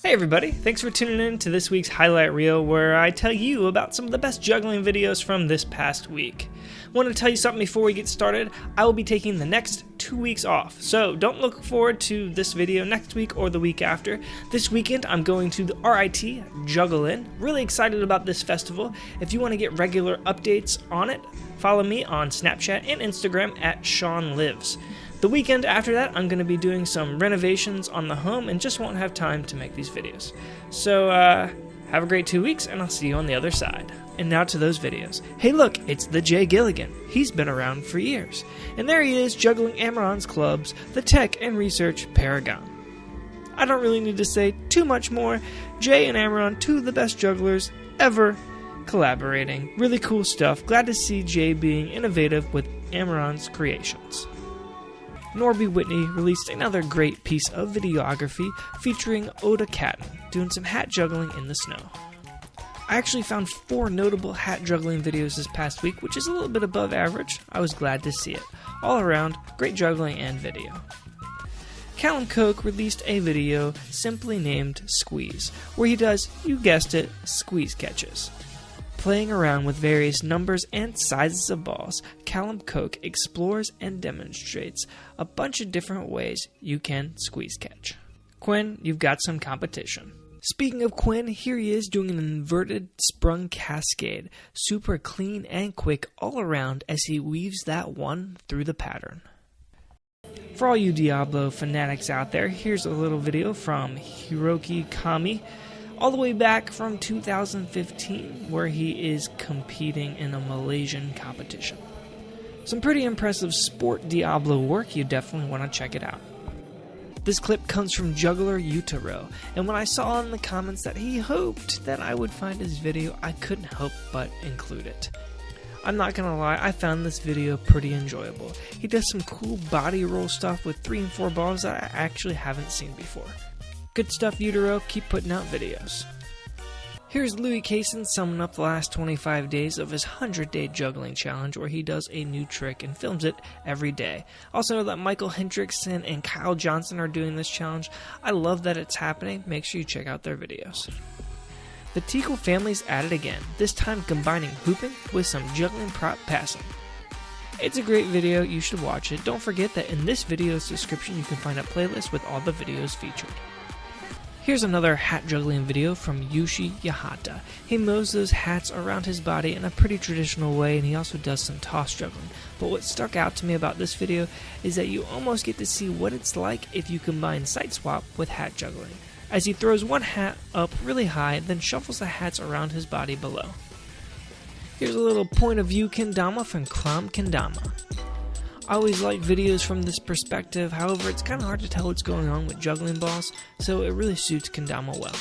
Hey everybody, thanks for tuning in to this week's highlight reel where I tell you about some of the best juggling videos from this past week. I want to tell you something before we get started. I will be taking the next 2 weeks off, so don't look forward to this video next week or the week after. This weekend I'm going to the RIT Juggling. Really excited about this festival. If you want to get regular updates on it, follow me on Snapchat and Instagram at SeanLives. The weekend after that, I'm going to be doing some renovations on the home and just won't have time to make these videos. So, have a great 2 weeks, and I'll see you on the other side. And now to those videos. Hey look, it's the Jay Gilligan. He's been around for years. And there he is, juggling Amaran's clubs, the tech and research paragon. I don't really need to say too much more. Jay and Amaran, two of the best jugglers ever collaborating. Really cool stuff. Glad to see Jay being innovative with Amaran's creations. Norby Whitney released another great piece of videography featuring Oda Catton doing some hat juggling in the snow. I actually found 4 notable hat juggling videos this past week, which is a little bit above average. I was glad to see it. All around, great juggling and video. Callum Coke released a video simply named Squeeze, where he does, you guessed it, squeeze catches. Playing around with various numbers and sizes of balls, Callum Coke explores and demonstrates a bunch of different ways you can squeeze catch. Quinn, you've got some competition. Speaking of Quinn, here he is doing an inverted sprung cascade, super clean and quick all around as he weaves that one through the pattern. For all you Diablo fanatics out there, here's a little video from Hiroki Kami, all the way back from 2015, where he is competing in a Malaysian competition. Some pretty impressive sport Diablo work, you definitely want to check it out. This clip comes from Juggler Utero, and when I saw in the comments that he hoped that I would find his video, I couldn't help but include it. I'm not gonna lie, I found this video pretty enjoyable. He does some cool body roll stuff with 3 and 4 balls that I actually haven't seen before. Good stuff, Utero. Keep putting out videos. Here's Louis Kaysen summing up the last 25 days of his 100-day juggling challenge, where he does a new trick and films it every day. Also know that Michael Hendrickson and Kyle Johnson are doing this challenge. I love that it's happening. Make sure you check out their videos. The Tickle family's at it again, this time combining hooping with some juggling prop passing. It's a great video, you should watch it. Don't forget that in this video's description you can find a playlist with all the videos featured. Here's another hat juggling video from Yushi Yahata. He moves those hats around his body in a pretty traditional way, and he also does some toss juggling. But what stuck out to me about this video is that you almost get to see what it's like if you combine side swap with hat juggling, as he throws one hat up really high, then shuffles the hats around his body below. Here's a little point of view kendama from Kram Kendama. I always like videos from this perspective, however it's kind of hard to tell what's going on with juggling balls, so it really suits kendama well.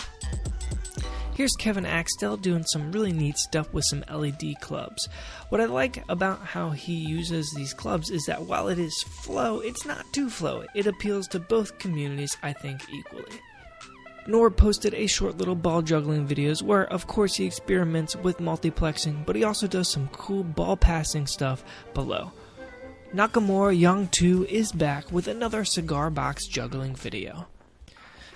Here's Kevin Axtell doing some really neat stuff with some LED clubs. What I like about how he uses these clubs is that while it is flow, it's not too flow. It appeals to both communities, I think, equally. Norb posted a short little ball juggling videos where of course he experiments with multiplexing, but he also does some cool ball passing stuff below. Nakamura Young 2 is back with another cigar box juggling video.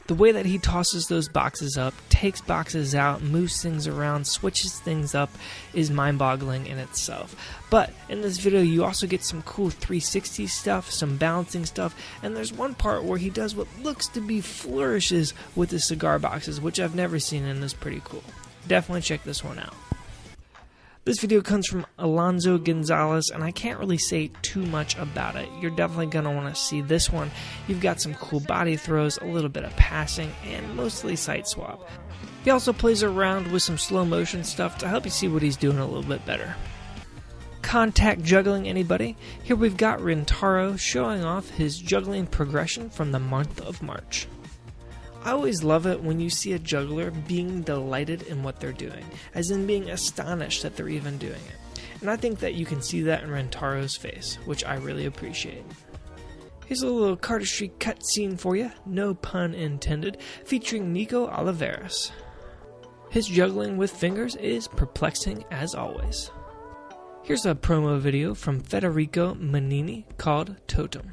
The way that he tosses those boxes up, takes boxes out, moves things around, switches things up is mind-boggling in itself. But in this video you also get some cool 360 stuff, some balancing stuff, and there's one part where he does what looks to be flourishes with the cigar boxes, which I've never seen and is pretty cool. Definitely check this one out. This video comes from Alonzo Gonzalez, and I can't really say too much about it. You're definitely going to want to see this one. You've got some cool body throws, a little bit of passing, and mostly side swap. He also plays around with some slow motion stuff to help you see what he's doing a little bit better. Contact juggling, anybody? Here we've got Rintaro showing off his juggling progression from the month of March. I always love it when you see a juggler being delighted in what they're doing, as in being astonished that they're even doing it. And I think that you can see that in Rentaro's face, which I really appreciate. Here's a little cardistry cutscene for you, no pun intended, featuring Nico Oliveras. His juggling with fingers is perplexing as always. Here's a promo video from Federico Manini called Totem.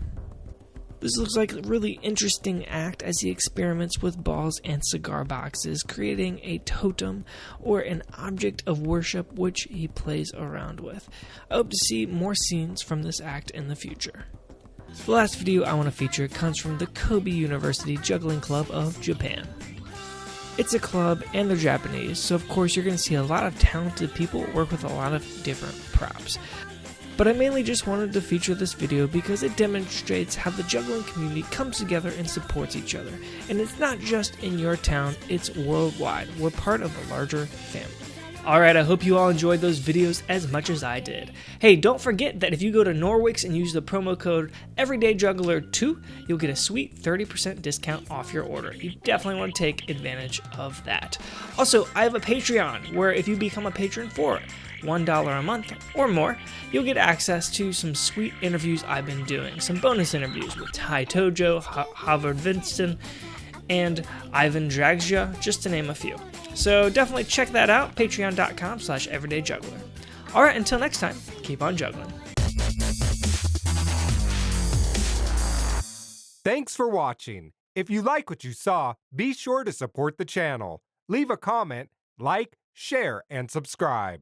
This looks like a really interesting act as he experiments with balls and cigar boxes, creating a totem or an object of worship which he plays around with. I hope to see more scenes from this act in the future. The last video I want to feature comes from the Kobe University Juggling Club of Japan. It's a club and they're Japanese, so of course you're going to see a lot of talented people work with a lot of different props. But I mainly just wanted to feature this video because it demonstrates how the juggling community comes together and supports each other. And it's not just in your town, it's worldwide. We're part of a larger family. Alright, I hope you all enjoyed those videos as much as I did. Hey, don't forget that if you go to Norwix and use the promo code EverydayJuggler2, you'll get a sweet 30% discount off your order. You definitely want to take advantage of that. Also, I have a Patreon where if you become a patron for $1 a month or more, you'll get access to some sweet interviews I've been doing. Some bonus interviews with Ty Tojo, Havard Vinston, and Ivan Dragsja, just to name a few. So definitely check that out, patreon.com/everydayjuggler. Alright, until next time, keep on juggling. Thanks for watching. If you like what you saw, be sure to support the channel. Leave a comment, like, share, and subscribe.